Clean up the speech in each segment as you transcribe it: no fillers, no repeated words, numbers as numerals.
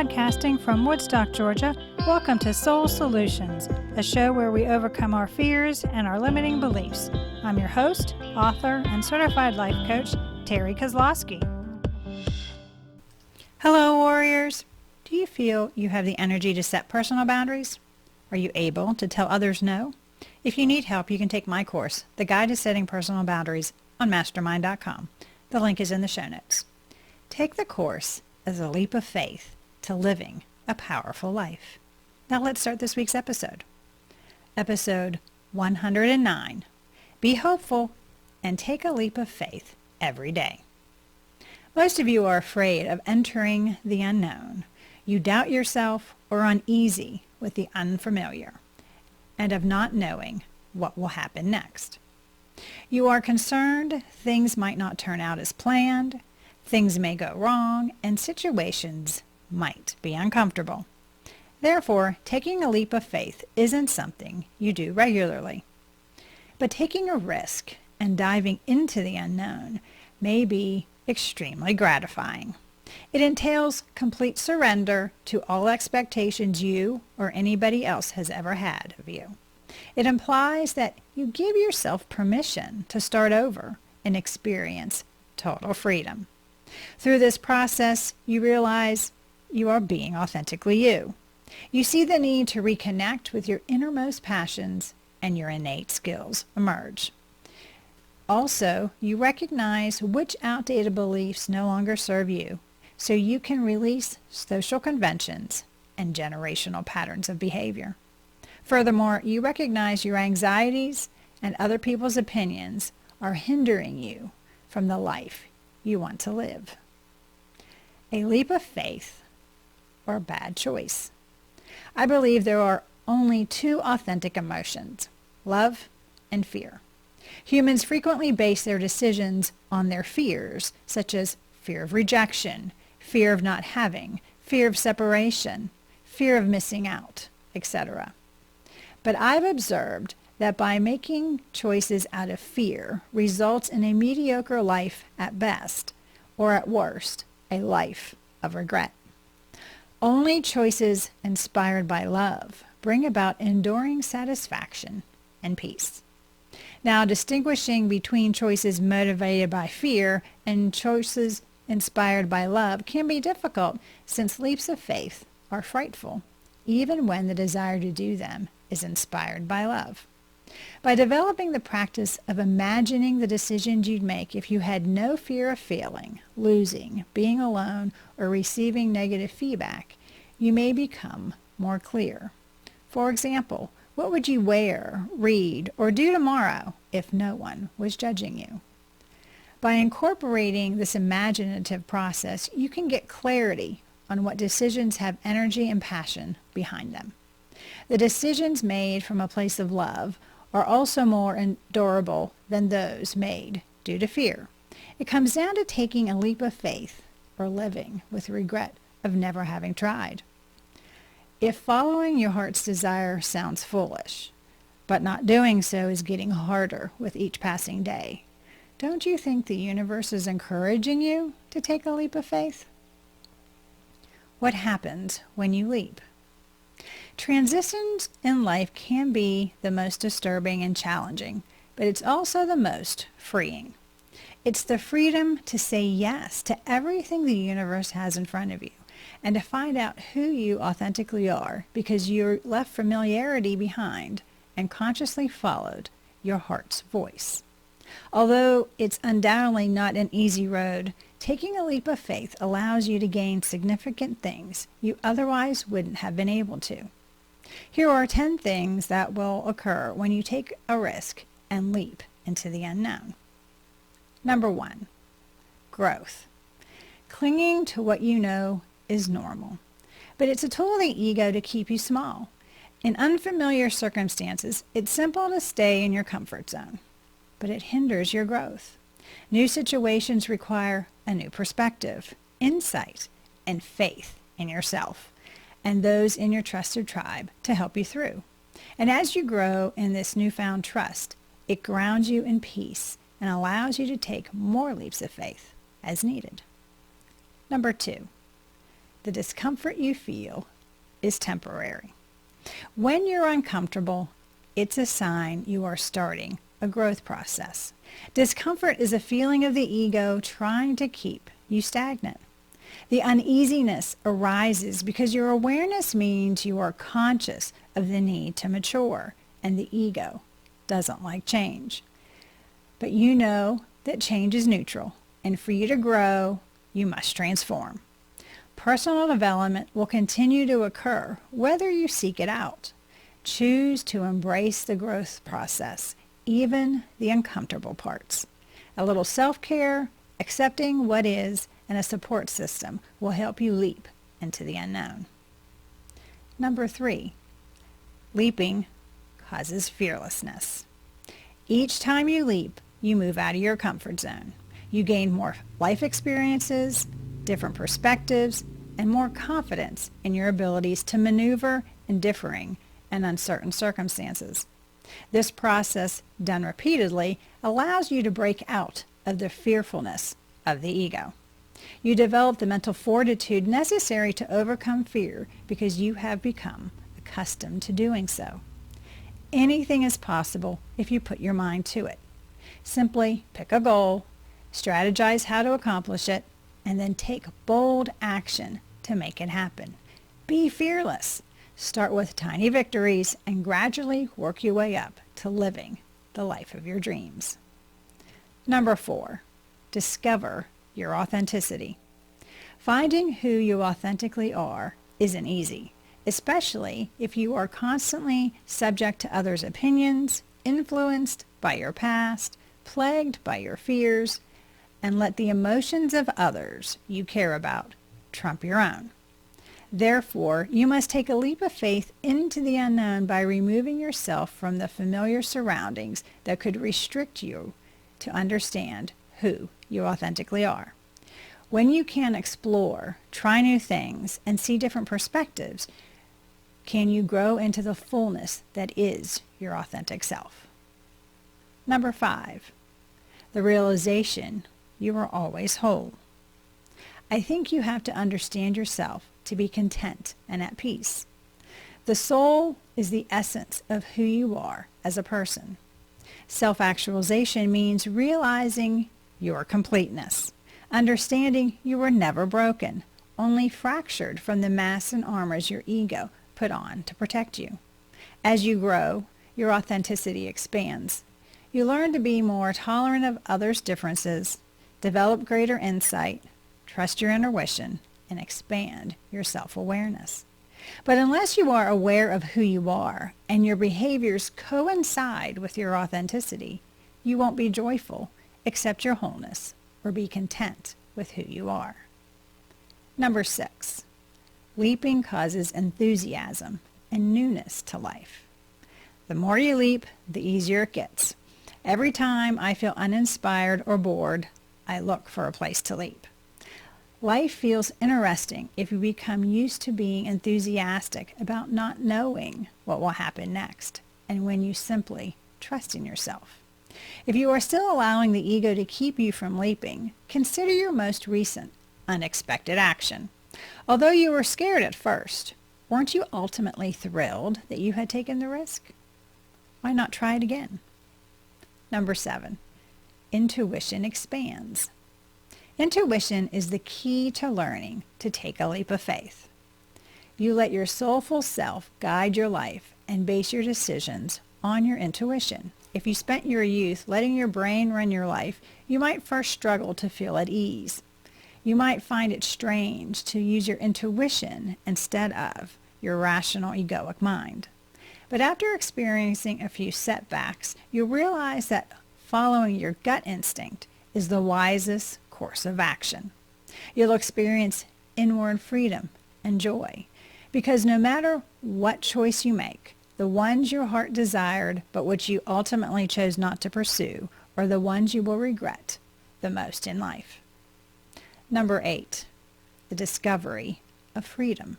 Podcasting from Woodstock, Georgia, welcome to Soul Solutions, a show where we overcome our fears and our limiting beliefs. I'm your host, author, and certified life coach, Terry Kozlowski. Hello, warriors. Do you feel you have the energy to set personal boundaries? Are you able to tell others no? If you need help, you can take my course, The Guide to Setting Personal Boundaries, on mastermind.com. The link is in the show notes. Take the course as a leap of faith to living a powerful life. Now let's start this week's episode. Episode 109. Be hopeful and take a leap of faith every day. Most of you are afraid of entering the unknown. You doubt yourself or are uneasy with the unfamiliar and of not knowing what will happen next. You are concerned things might not turn out as planned, things may go wrong, and situations might be uncomfortable. Therefore, taking a leap of faith isn't something you do regularly. But taking a risk and diving into the unknown may be extremely gratifying. It entails complete surrender to all expectations you or anybody else has ever had of you. It implies that you give yourself permission to start over and experience total freedom. Through this process, you realize you are being authentically you. You see the need to reconnect with your innermost passions and your innate skills emerge. Also, you recognize which outdated beliefs no longer serve you, so you can release social conventions and generational patterns of behavior. Furthermore, you recognize your anxieties and other people's opinions are hindering you from the life you want to live. A leap of faith or a bad choice. I believe there are only two authentic emotions, love and fear. Humans frequently base their decisions on their fears, such as fear of rejection, fear of not having, fear of separation, fear of missing out, etc. But I've observed that by making choices out of fear results in a mediocre life at best, or at worst, a life of regret. Only choices inspired by love bring about enduring satisfaction and peace. Now, distinguishing between choices motivated by fear and choices inspired by love can be difficult since leaps of faith are frightful, even when the desire to do them is inspired by love. By developing the practice of imagining the decisions you'd make if you had no fear of failing, losing, being alone, or receiving negative feedback, you may become more clear. For example, what would you wear, read, or do tomorrow if no one was judging you? By incorporating this imaginative process, you can get clarity on what decisions have energy and passion behind them. The decisions made from a place of love are also more endurable than those made due to fear. It comes down to taking a leap of faith or living with regret of never having tried. If following your heart's desire sounds foolish, but not doing so is getting harder with each passing day, don't you think the universe is encouraging you to take a leap of faith? What happens when you leap? Transitions in life can be the most disturbing and challenging, but it's also the most freeing. It's the freedom to say yes to everything the universe has in front of you and to find out who you authentically are because you left familiarity behind and consciously followed your heart's voice. Although it's undoubtedly not an easy road, taking a leap of faith allows you to gain significant things you otherwise wouldn't have been able to. Here are 10 things that will occur when you take a risk and leap into the unknown. Number 1, growth. Clinging to what you know is normal, but it's a tool of the ego to keep you small. In unfamiliar circumstances, it's simple to stay in your comfort zone, but it hinders your growth. New situations require a new perspective, insight, and faith in yourself and those in your trusted tribe to help you through. And as you grow in this newfound trust, it grounds you in peace and allows you to take more leaps of faith as needed. Number 2, The discomfort you feel is temporary. When you're uncomfortable, it's a sign you are starting a growth process. Discomfort is a feeling of the ego trying to keep you stagnant. The uneasiness arises because your awareness means you are conscious of the need to mature, and the ego doesn't like change. But you know that change is neutral, and for you to grow, you must transform. Personal development will continue to occur whether you seek it out. Choose to embrace the growth process, even the uncomfortable parts. A little self-care, accepting what is, and a support system will help you leap into the unknown. Number 3, leaping causes fearlessness. Each time you leap, you move out of your comfort zone. You gain more life experiences, different perspectives, and more confidence in your abilities to maneuver in differing and uncertain circumstances. This process, done repeatedly, allows you to break out of the fearfulness of the ego. You develop the mental fortitude necessary to overcome fear because you have become accustomed to doing so. Anything is possible if you put your mind to it. Simply pick a goal, strategize how to accomplish it, and then take bold action to make it happen. Be fearless. Start with tiny victories and gradually work your way up to living the life of your dreams. Number 4, discover your authenticity. Finding who you authentically are isn't easy, especially if you are constantly subject to others' opinions, influenced by your past, plagued by your fears, and let the emotions of others you care about trump your own. Therefore, you must take a leap of faith into the unknown by removing yourself from the familiar surroundings that could restrict you to understand who you authentically are. When you can explore, try new things, and see different perspectives, can you grow into the fullness that is your authentic self. Number 5, the realization you are always whole. I think you have to understand yourself to be content and at peace. The soul is the essence of who you are as a person. Self-actualization means realizing your completeness, understanding you were never broken, only fractured from the masks and armors your ego put on to protect you. As you grow, your authenticity expands. You learn to be more tolerant of others' differences, develop greater insight, trust your intuition, and expand your self-awareness. But unless you are aware of who you are and your behaviors coincide with your authenticity, you won't be joyful, accept your wholeness, or be content with who you are. Number 6, leaping causes enthusiasm and newness to life. The more you leap, the easier it gets. Every time I feel uninspired or bored, I look for a place to leap. Life feels interesting if you become used to being enthusiastic about not knowing what will happen next, and when you simply trust in yourself. If you are still allowing the ego to keep you from leaping, consider your most recent unexpected action. Although you were scared at first, weren't you ultimately thrilled that you had taken the risk? Why not try it again? Number 7, intuition expands. Intuition is the key to learning to take a leap of faith. You let your soulful self guide your life and base your decisions on your intuition. If you spent your youth letting your brain run your life, you might first struggle to feel at ease. You might find it strange to use your intuition instead of your rational egoic mind. But after experiencing a few setbacks, you'll realize that following your gut instinct is the wisest course of action. You'll experience inward freedom and joy because no matter what choice you make, the ones your heart desired but which you ultimately chose not to pursue are the ones you will regret the most in life. Number 8, the discovery of freedom.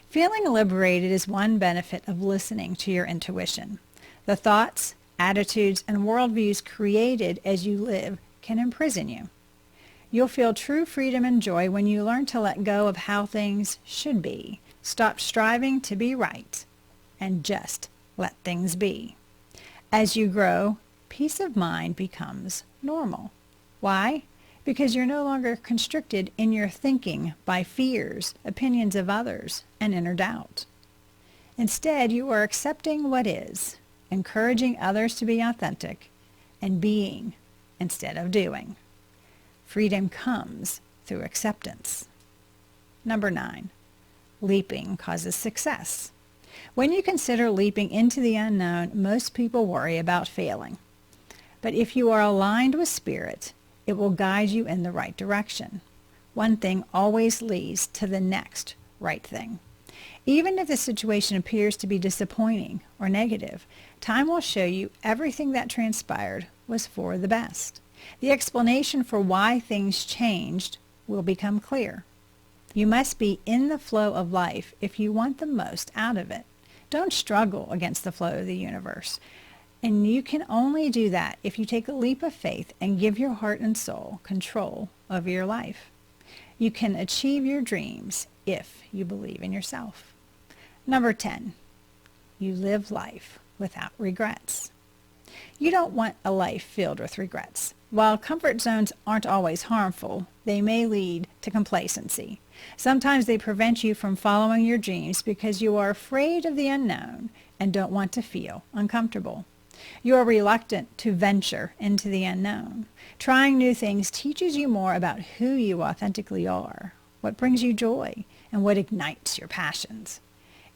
Feeling liberated is one benefit of listening to your intuition. The thoughts, attitudes, and worldviews created as you live can imprison you. You'll feel true freedom and joy when you learn to let go of how things should be. Stop striving to be right and just let things be. As you grow, peace of mind becomes normal. Why? Because you're no longer constricted in your thinking by fears, opinions of others, and inner doubt. Instead, you are accepting what is, encouraging others to be authentic, and being instead of doing. Freedom comes through acceptance. Number 9, leaping causes success. When you consider leaping into the unknown, most people worry about failing. But if you are aligned with Spirit, it will guide you in the right direction. One thing always leads to the next right thing. Even if the situation appears to be disappointing or negative, time will show you everything that transpired was for the best. The explanation for why things changed will become clear. You must be in the flow of life if you want the most out of it. Don't struggle against the flow of the universe. And you can only do that if you take a leap of faith and give your heart and soul control over your life. You can achieve your dreams if you believe in yourself. Number 10, you live life without regrets. You don't want a life filled with regrets. While comfort zones aren't always harmful, they may lead to complacency. Sometimes they prevent you from following your dreams because you are afraid of the unknown and don't want to feel uncomfortable. You are reluctant to venture into the unknown. Trying new things teaches you more about who you authentically are, what brings you joy, and what ignites your passions.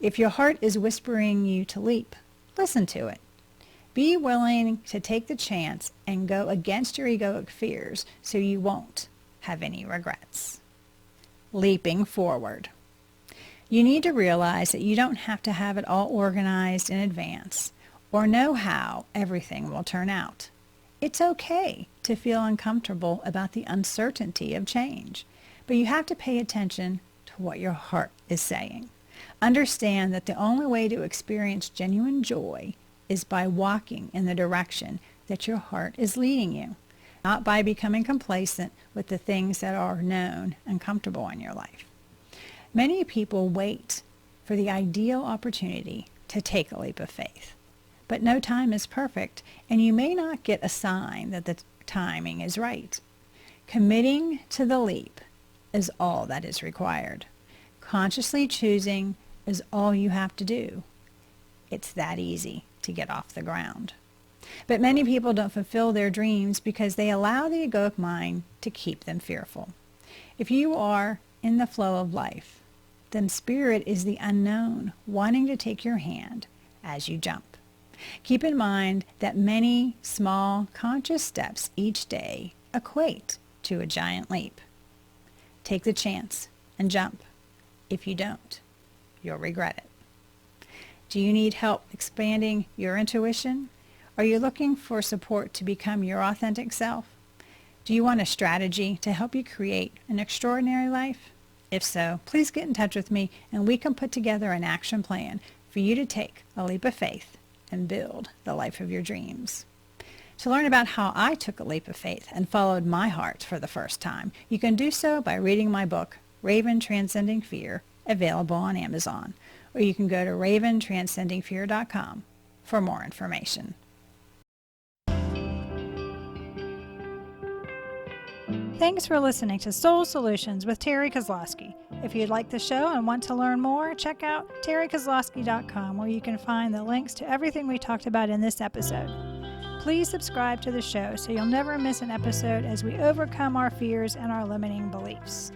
If your heart is whispering you to leap, listen to it. Be willing to take the chance and go against your egoic fears so you won't have any regrets. Leaping forward. You need to realize that you don't have to have it all organized in advance or know how everything will turn out. It's okay to feel uncomfortable about the uncertainty of change, but you have to pay attention to what your heart is saying. Understand that the only way to experience genuine joy is by walking in the direction that your heart is leading you, not by becoming complacent with the things that are known and comfortable in your life. Many people wait for the ideal opportunity to take a leap of faith, but no time is perfect, and you may not get a sign that the timing is right. Committing to the leap is all that is required. Consciously choosing is all you have to do. It's that easy to get off the ground. But many people don't fulfill their dreams because they allow the egoic mind to keep them fearful. If you are in the flow of life, then Spirit is the unknown wanting to take your hand as you jump. Keep in mind that many small conscious steps each day equate to a giant leap. Take the chance and jump. If you don't, you'll regret it. Do you need help expanding your intuition? Are you looking for support to become your authentic self? Do you want a strategy to help you create an extraordinary life? If so, please get in touch with me and we can put together an action plan for you to take a leap of faith and build the life of your dreams. To learn about how I took a leap of faith and followed my heart for the first time, you can do so by reading my book, Raven Transcending Fear, available on Amazon, or you can go to raventranscendingfear.com for more information. Thanks for listening to Soul Solutions with Terry Kozlowski. If you'd like the show and want to learn more, check out terrykozlowski.com, where you can find the links to everything we talked about in this episode. Please subscribe to the show so you'll never miss an episode as we overcome our fears and our limiting beliefs.